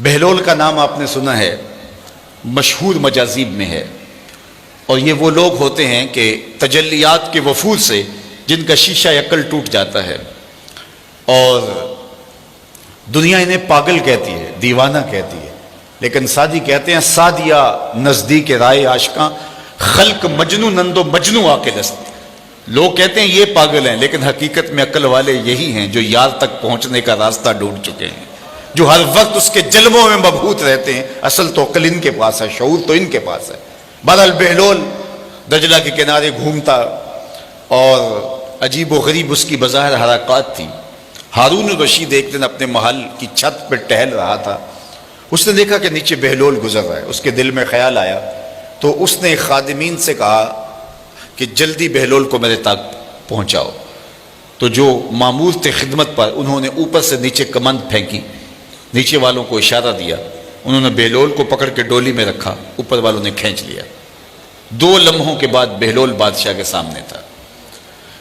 بہلول کا نام آپ نے سنا ہے، مشہور مجاذیب میں ہے، اور یہ وہ لوگ ہوتے ہیں کہ تجلیات کے وفور سے جن کا شیشہ عقل ٹوٹ جاتا ہے، اور دنیا انہیں پاگل کہتی ہے، دیوانہ کہتی ہے، لیکن سادی کہتے ہیں سادیا نزدیک رائے عاشقاں خلق مجنو نندو مجنو عاقل است۔ لوگ کہتے ہیں یہ پاگل ہیں، لیکن حقیقت میں عقل والے یہی ہیں جو یار تک پہنچنے کا راستہ ڈھونڈ چکے ہیں، جو ہر وقت اس کے جلووں میں مبہوت رہتے ہیں۔ اصل تو عقل ان کے پاس ہے، شعور تو ان کے پاس ہے۔ بہرحال بہلول دجلہ کے کنارے گھومتا، اور عجیب و غریب اس کی بظاہر حرکات تھی۔ ہارون الرشید ایک دن اپنے محل کی چھت پہ ٹہل رہا تھا، اس نے دیکھا کہ نیچے بہلول گزر رہا ہے، اس کے دل میں خیال آیا، تو اس نے خادمین سے کہا کہ جلدی بہلول کو میرے تک پہنچاؤ۔ تو جو مامور تھے خدمت پر، انہوں نے اوپر سے نیچے کمند پھینکی، نیچے والوں کو اشارہ دیا، انہوں نے بہلول کو پکڑ کے ڈولی میں رکھا، اوپر والوں نے کھینچ لیا۔ 2 لمحوں کے بعد بہلول بادشاہ کے سامنے تھا۔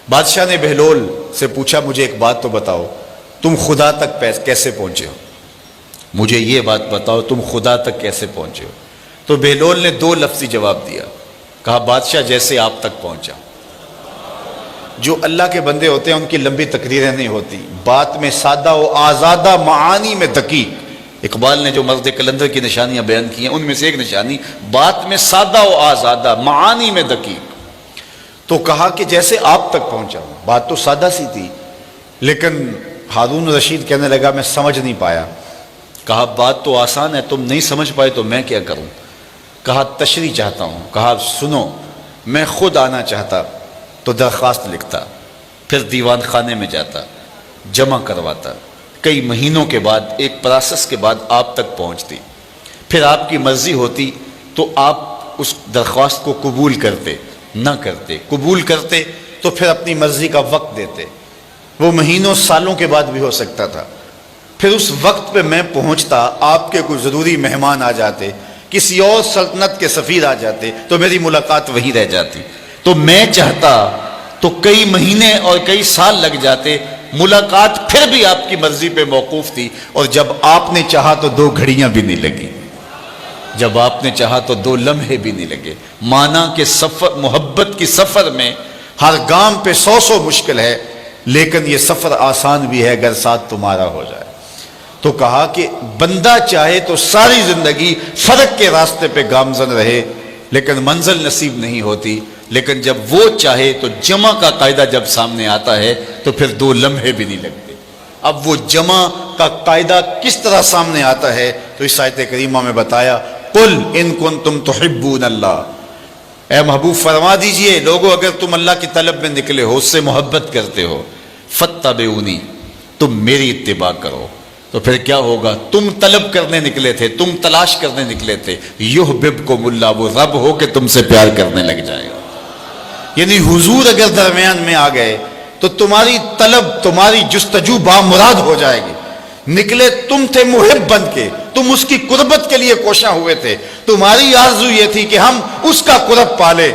بادشاہ نے بہلول سے پوچھا مجھے ایک بات تو بتاؤ، تم خدا تک کیسے پہنچے ہو؟ مجھے یہ بات بتاؤ تم خدا تک کیسے پہنچے ہو؟ تو بہلول نے 2 لفظی جواب دیا، کہا بادشاہ جیسے آپ تک پہنچا۔ جو اللہ کے بندے ہوتے ہیں ان کی لمبی تقریریں نہیں ہوتی، بات میں سادہ و آزادہ، معانی میں دقیق۔ اقبال نے جو مرد کلندر کی نشانیاں بیان کی ہیں ان میں سے ایک نشانی بات میں سادہ و آزادہ، معانی میں دقیق۔ تو کہا کہ جیسے آپ تک پہنچا ہوں، بات تو سادہ سی تھی، لیکن ہارون رشید کہنے لگا میں سمجھ نہیں پایا۔ کہا بات تو آسان ہے، تم نہیں سمجھ پائے تو میں کیا کروں؟ کہا تشریح چاہتا ہوں۔ کہا سنو، میں خود آنا چاہتا تو درخواست لکھتا، پھر دیوان خانے میں جاتا، جمع کرواتا، کئی مہینوں کے بعد ایک پروسیس کے بعد آپ تک پہنچتی، پھر آپ کی مرضی ہوتی تو آپ اس درخواست کو قبول کرتے، نہ کرتے، قبول کرتے تو پھر اپنی مرضی کا وقت دیتے، وہ مہینوں سالوں کے بعد بھی ہو سکتا تھا۔ پھر اس وقت پہ میں پہنچتا، آپ کے کوئی ضروری مہمان آ جاتے، کسی اور سلطنت کے سفیر آ جاتے، تو میری ملاقات وہی رہ جاتی۔ تو میں چاہتا تو کئی مہینے اور کئی سال لگ جاتے، ملاقات پھر بھی آپ کی مرضی پہ موقوف تھی، اور جب آپ نے چاہا تو 2 گھڑیاں بھی نہیں لگی، جب آپ نے چاہا تو 2 لمحے بھی نہیں لگے۔ مانا کہ سفر، محبت کی سفر میں ہر گام پہ 100 مشکل ہے، لیکن یہ سفر آسان بھی ہے اگر ساتھ تمہارا ہو جائے۔ تو کہا کہ بندہ چاہے تو ساری زندگی فرق کے راستے پہ گامزن رہے، لیکن منزل نصیب نہیں ہوتی، لیکن جب وہ چاہے تو جمع کا قاعدہ جب سامنے آتا ہے تو پھر 2 لمحے بھی نہیں لگتے۔ اب وہ جمع کا قاعدہ کس طرح سامنے آتا ہے تو اس آیت کریمہ میں بتایا، قل ان کنتم تحبون اللہ، اے محبوب فرما دیجئے لوگو اگر تم اللہ کی طلب میں نکلے ہو، اس سے محبت کرتے ہو، فاتبعونی، تم میری اتباع کرو۔ تو پھر کیا ہوگا؟ تم طلب کرنے نکلے تھے، تم تلاش کرنے نکلے تھے، یحببکم اللہ، وہ رب ہو کے تم سے پیار کرنے لگ جائے گا۔ یعنی حضور اگر درمیان میں آ گئے تو تمہاری طلب، تمہاری جستجو بامراد ہو جائے گی۔ نکلے تم تھے محب بن کے، تم اس کی قربت کے لیے کوشاں ہوئے تھے، تمہاری آرزو یہ تھی کہ ہم اس کا قرب پالے،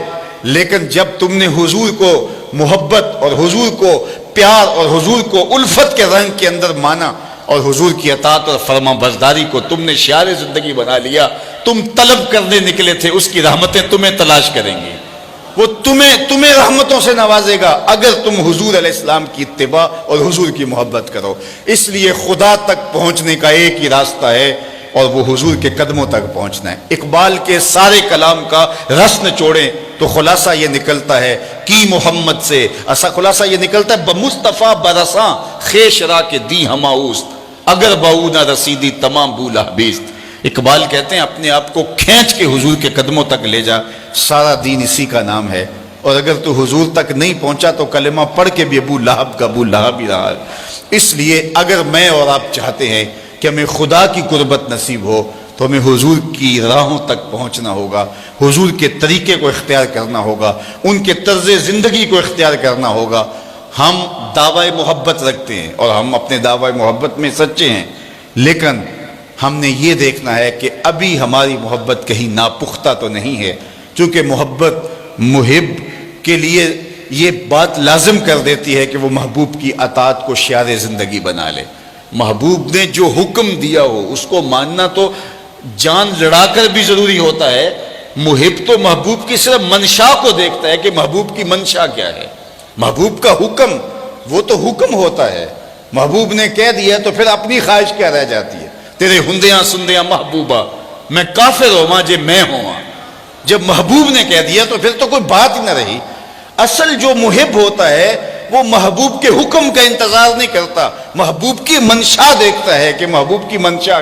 لیکن جب تم نے حضور کو محبت اور حضور کو پیار اور حضور کو الفت کے رنگ کے اندر مانا، اور حضور کی اطاعت اور فرما برداری کو تم نے شعار زندگی بنا لیا، تم طلب کرنے نکلے تھے، اس کی رحمتیں تمہیں تلاش کریں گی، وہ تمہیں رحمتوں سے نوازے گا اگر تم حضور علیہ السلام کی اتباع اور حضور کی محبت کرو۔ اس لیے خدا تک پہنچنے کا ایک ہی راستہ ہے، اور وہ حضور کے قدموں تک پہنچنا ہے۔ اقبال کے سارے کلام کا رس نچوڑیں تو خلاصہ یہ نکلتا ہے کی محمد سے، ایسا خلاصہ یہ نکلتا ہے بمصطفیٰ برساں خیش را کے دی ہماؤست، اگر بہو نہ رسیدی تمام بولا بیست۔ اقبال کہتے ہیں اپنے آپ کو کھینچ کے حضور کے قدموں تک لے جا، سارا دین اسی کا نام ہے، اور اگر تو حضور تک نہیں پہنچا تو کلمہ پڑھ کے بھی ابو لہب کا ابو لہب ہی رہا۔ اس لیے اگر میں اور آپ چاہتے ہیں کہ ہمیں خدا کی قربت نصیب ہو تو ہمیں حضور کی راہوں تک پہنچنا ہوگا، حضور کے طریقے کو اختیار کرنا ہوگا، ان کے طرز زندگی کو اختیار کرنا ہوگا۔ ہم دعوی محبت رکھتے ہیں اور ہم اپنے دعوی محبت میں سچے ہیں، لیکن ہم نے یہ دیکھنا ہے کہ ابھی ہماری محبت کہیں ناپختہ تو نہیں ہے، چونکہ محبت محب کے لیے یہ بات لازم کر دیتی ہے کہ وہ محبوب کی اطاعت کو شعار زندگی بنا لے۔ محبوب نے جو حکم دیا ہو اس کو ماننا تو جان لڑا کر بھی ضروری ہوتا ہے. محب تو محبوب کی صرف منشا کو دیکھتا ہے کہ محبوب کی منشا کیا ہے. محبوب کا حکم وہ تو حکم ہوتا ہے. محبوب نے کہہ دیا تو پھر اپنی خواہش کیا رہ جاتی ہے. تیرے ہندیاں سندیاں محبوبہ میں کافر ہوا جے میں ہوا. جب محبوب نے کہہ دیا تو پھر تو کوئی بات ہی نہ رہی. اصل جو محب ہوتا ہے وہ محبوب کے حکم کا انتظار نہیں کرتا, محبوب کی منشا دیکھتا ہے کہ محبوب کی منشا